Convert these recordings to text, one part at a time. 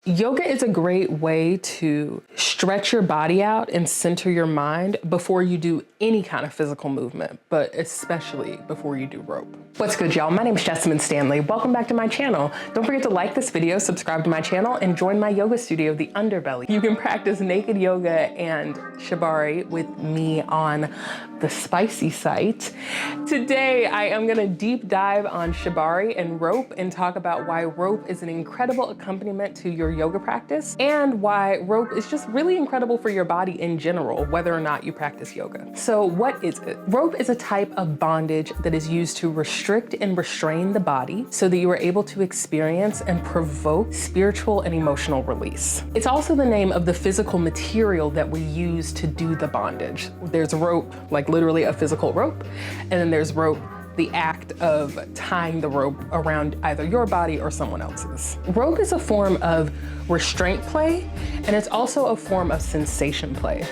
Yoga is a great way to stretch your body out and center your mind before you do any kind of physical movement, but especially before you do rope. What's good, y'all? My name is Jessamine Stanley. Welcome back to my channel. Don't forget to like this video, subscribe to my channel, and join my yoga studio, The Underbelly. You can practice naked yoga and shibari with me on the Spicy site. Today, I am gonna deep dive on shibari and rope and talk about why rope is an incredible accompaniment to your yoga practice and why rope is just really incredible for your body in general, whether or not you practice yoga. So what is it? Rope is a type of bondage that is used to restrict and restrain the body so that you are able to experience and provoke spiritual and emotional release. It's also the name of the physical material that we use to do the bondage. There's rope, like literally a physical rope, and then there's rope, the act of tying the rope around either your body or someone else's. Rope is a form of restraint play, and it's also a form of sensation play.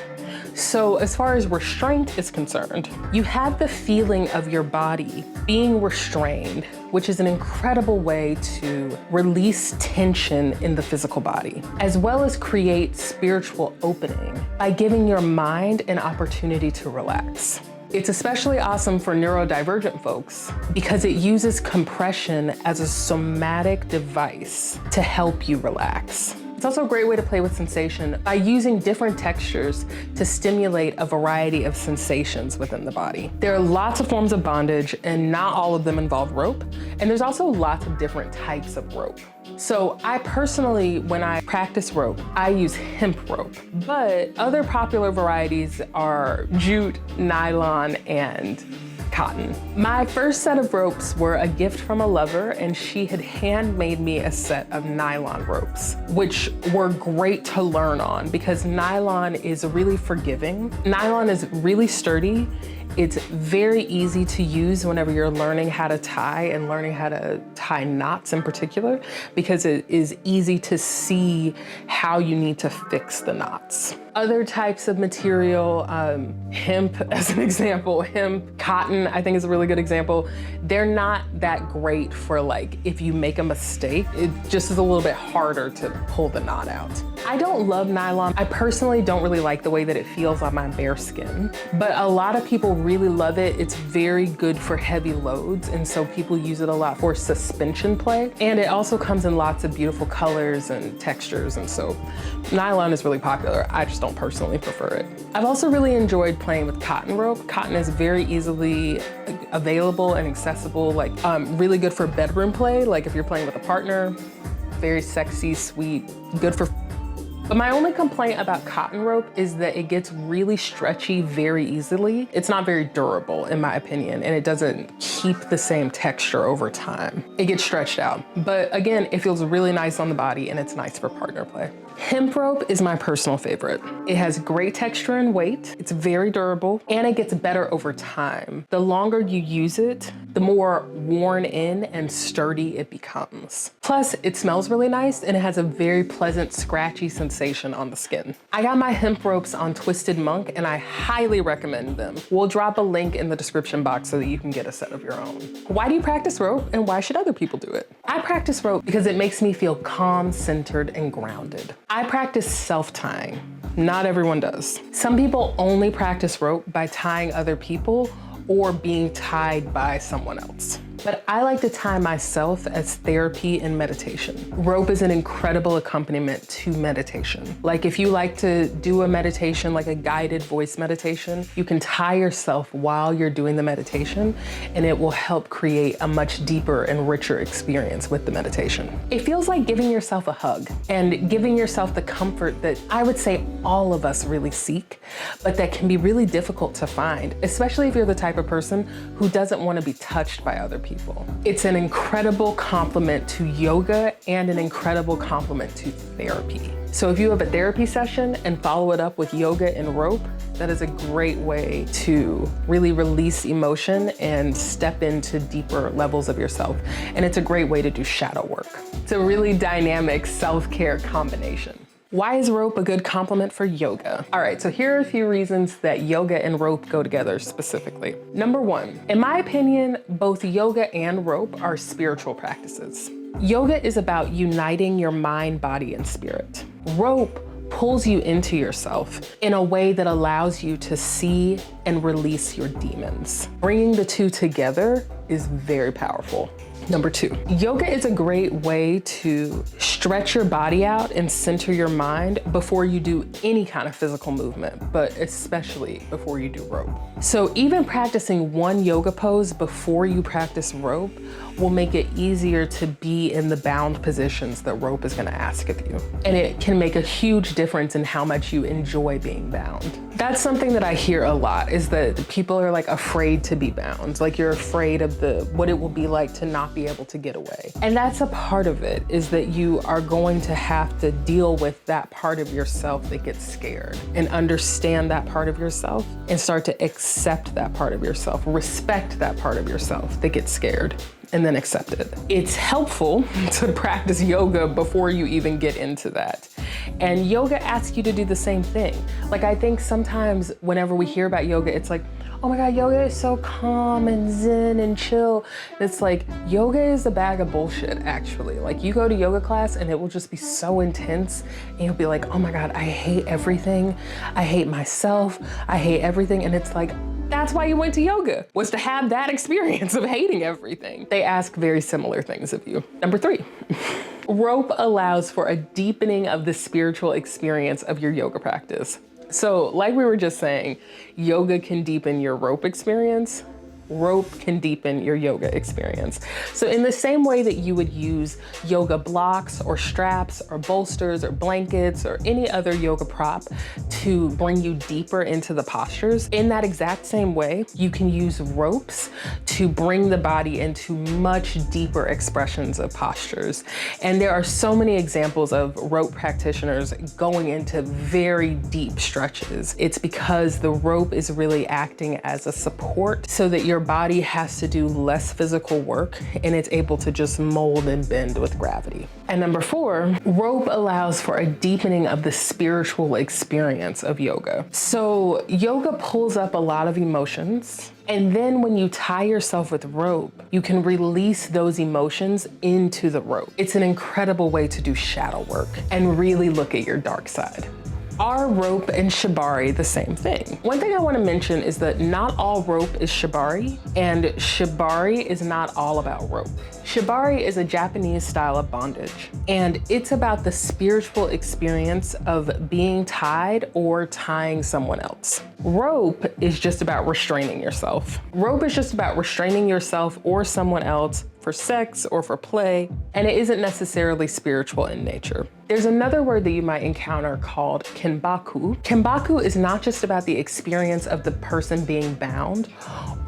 So as far as restraint is concerned, you have the feeling of your body being restrained, which is an incredible way to release tension in the physical body, as well as create spiritual opening by giving your mind an opportunity to relax. It's especially awesome for neurodivergent folks because it uses compression as a somatic device to help you relax. It's also a great way to play with sensation by using different textures to stimulate a variety of sensations within the body. There are lots of forms of bondage and not all of them involve rope. And there's also lots of different types of rope. So I personally, when I practice rope, I use hemp rope, but other popular varieties are jute, nylon, and cotton. My first set of ropes were a gift from a lover, and she had handmade me a set of nylon ropes, which were great to learn on because nylon is really forgiving. Nylon is really sturdy. It's very easy to use whenever you're learning how to tie and learning how to tie knots in particular, because it is easy to see how you need to fix the knots. Other types of material, hemp as an example, hemp, cotton, I think is a really good example. They're not that great for like, if you make a mistake, it just is a little bit harder to pull the knot out. I don't love nylon. I personally don't really like the way that it feels on my bare skin, but a lot of people really love it. It's very good for heavy loads, and so people use it a lot for suspension play. And it also comes in lots of beautiful colors and textures, and so nylon is really popular. I just don't personally prefer it. I've also really enjoyed playing with cotton rope. Cotton is very easily available and accessible, like really good for bedroom play, like if you're playing with a partner, very sexy, sweet, good for. But my only complaint about cotton rope is that it gets really stretchy very easily. It's not very durable in my opinion, and it doesn't keep the same texture over time. It gets stretched out. But again, it feels really nice on the body and it's nice for partner play. Hemp rope is my personal favorite. It has great texture and weight. It's very durable and it gets better over time. The longer you use it, the more worn in and sturdy it becomes. Plus, it smells really nice and it has a very pleasant, scratchy sensation on the skin. I got my hemp ropes on Twisted Monk and I highly recommend them. We'll drop a link in the description box so that you can get a set of your own. Why do you practice rope and why should other people do it? I practice rope because it makes me feel calm, centered, and grounded. I practice self-tying. Not everyone does. Some people only practice rope by tying other people or being tied by someone else. But I like to tie myself as therapy and meditation. Rope is an incredible accompaniment to meditation. Like if you like to do a meditation, like a guided voice meditation, you can tie yourself while you're doing the meditation and it will help create a much deeper and richer experience with the meditation. It feels like giving yourself a hug and giving yourself the comfort that I would say all of us really seek, but that can be really difficult to find, especially if you're the type of person who doesn't want to be touched by other people. It's an incredible complement to yoga and an incredible complement to therapy. So if you have a therapy session and follow it up with yoga and rope, that is a great way to really release emotion and step into deeper levels of yourself. And it's a great way to do shadow work. It's a really dynamic self-care combination. Why is rope a good complement for yoga? All right, so here are a few reasons that yoga and rope go together specifically. Number one, in my opinion, both yoga and rope are spiritual practices. Yoga is about uniting your mind, body, and spirit. Rope pulls you into yourself in a way that allows you to see and release your demons. Bringing the two together is very powerful. Number 2, yoga is a great way to stretch your body out and center your mind before you do any kind of physical movement, but especially before you do rope. So even practicing one yoga pose before you practice rope will make it easier to be in the bound positions that rope is gonna ask of you. And it can make a huge difference in how much you enjoy being bound. That's something that I hear a lot, is that people are like afraid to be bound. Like you're afraid of what it will be like to not be able to get away. And that's a part of it, is that you are going to have to deal with that part of yourself that gets scared, and understand that part of yourself and start to accept that part of yourself, respect that part of yourself that gets scared, and then accept it. It's helpful to practice yoga before you even get into that. And yoga asks you to do the same thing. Like I think sometimes whenever we hear about yoga, it's like, oh my God, yoga is so calm and zen and chill. It's like, yoga is a bag of bullshit, actually. Like you go to yoga class and it will just be so intense, and you'll be like, oh my God, I hate everything. I hate myself. I hate everything. And it's like, that's why you went to yoga, was to have that experience of hating everything. They ask very similar things of you. Number 3, rope allows for a deepening of the spiritual experience of your yoga practice. So like we were just saying, yoga can deepen your rope experience. Rope can deepen your yoga experience. So in the same way that you would use yoga blocks or straps or bolsters or blankets or any other yoga prop to bring you deeper into the postures, in that exact same way, you can use ropes to bring the body into much deeper expressions of postures. And there are so many examples of rope practitioners going into very deep stretches. It's because the rope is really acting as a support so that your body has to do less physical work, and it's able to just mold and bend with gravity. And number 4, rope allows for a deepening of the spiritual experience of yoga. So yoga pulls up a lot of emotions, and then when you tie yourself with rope, you can release those emotions into the rope. It's an incredible way to do shadow work and really look at your dark side. Are rope and shibari the same thing? One thing I want to mention is that not all rope is shibari, and shibari is not all about rope. Shibari is a Japanese style of bondage, and it's about the spiritual experience of being tied or tying someone else. Rope is just about restraining yourself. Rope is just about restraining yourself or someone else for sex or for play, and it isn't necessarily spiritual in nature. There's another word that you might encounter called kenbaku. Kenbaku is not just about the experience of the person being bound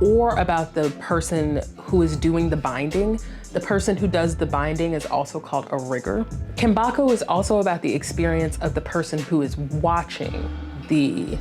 or about the person who is doing the binding. The person who does the binding is also called a rigger. Kenbaku is also about the experience of the person who is watching the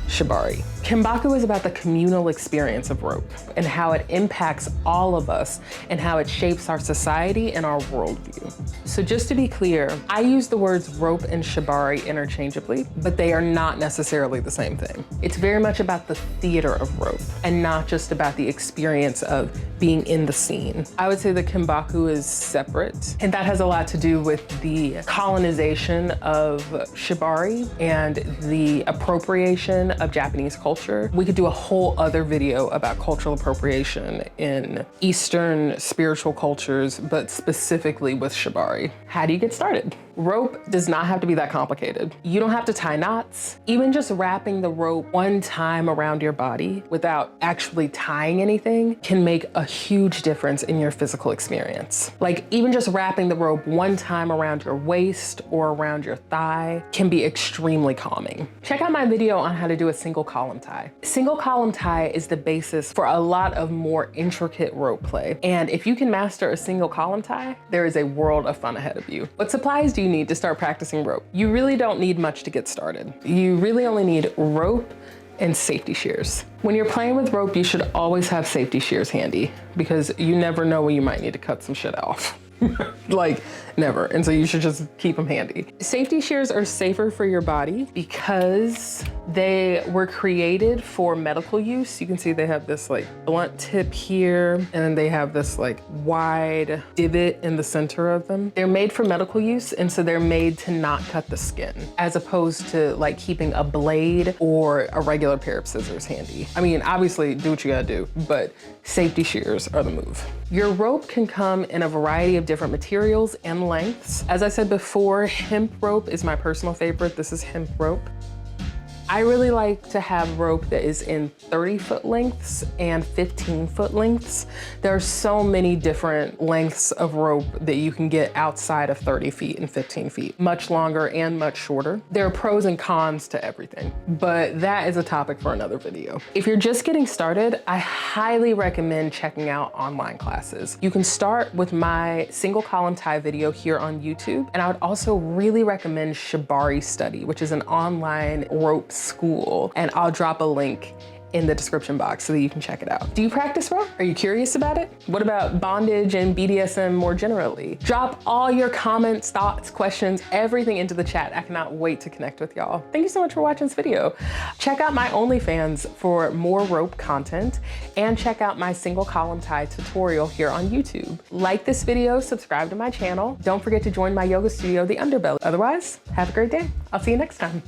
shibari. Kenbaku is about the communal experience of rope and how it impacts all of us and how it shapes our society and our worldview. So just to be clear, I use the words rope and shibari interchangeably, but they are not necessarily the same thing. It's very much about the theater of rope and not just about the experience of being in the scene. I would say that kenbaku is separate, and that has a lot to do with the colonization of shibari and the appropriation of Japanese culture. We could do a whole other video about cultural appropriation in Eastern spiritual cultures, but specifically with shibari. How do you get started? Rope does not have to be that complicated. You don't have to tie knots. Even just wrapping the rope one time around your body without actually tying anything can make a huge difference in your physical experience. Like even just wrapping the rope one time around your waist or around your thigh can be extremely calming. Check out my video on how to do a single column tie. Single column tie is the basis for a lot of more intricate rope play. And if you can master a single column tie, there is a world of fun ahead of you. What supplies do you need to start practicing rope? You really don't need much to get started. You really only need rope and safety shears. When you're playing with rope, you should always have safety shears handy because you never know when you might need to cut some shit off. Like never. And so you should just keep them handy. Safety shears are safer for your body because they were created for medical use. You can see they have this like blunt tip here, and then they have this like wide divot in the center of them. They're made for medical use, and so they're made to not cut the skin, as opposed to like keeping a blade or a regular pair of scissors handy. I mean, obviously do what you gotta do, but safety shears are the move. Your rope can come in a variety of different materials and lengths. As I said before, hemp rope is my personal favorite. This is hemp rope. I really like to have rope that is in 30-foot lengths and 15-foot lengths. There are so many different lengths of rope that you can get outside of 30 feet and 15 feet, much longer and much shorter. There are pros and cons to everything, but that is a topic for another video. If you're just getting started, I highly recommend checking out online classes. You can start with my single column tie video here on YouTube, and I would also really recommend Shibari Study, which is an online rope school, and I'll drop a link in the description box so that you can check it out. Do you practice rope? Are you curious about it? What about bondage and BDSM more generally? Drop all your comments, thoughts, questions, everything into the chat. I cannot wait to connect with y'all. Thank you so much for watching this video. Check out my OnlyFans for more rope content, and check out my single column tie tutorial here on YouTube. Like this video, subscribe to my channel. Don't forget to join my yoga studio, The Underbelly. Otherwise, have a great day. I'll see you next time.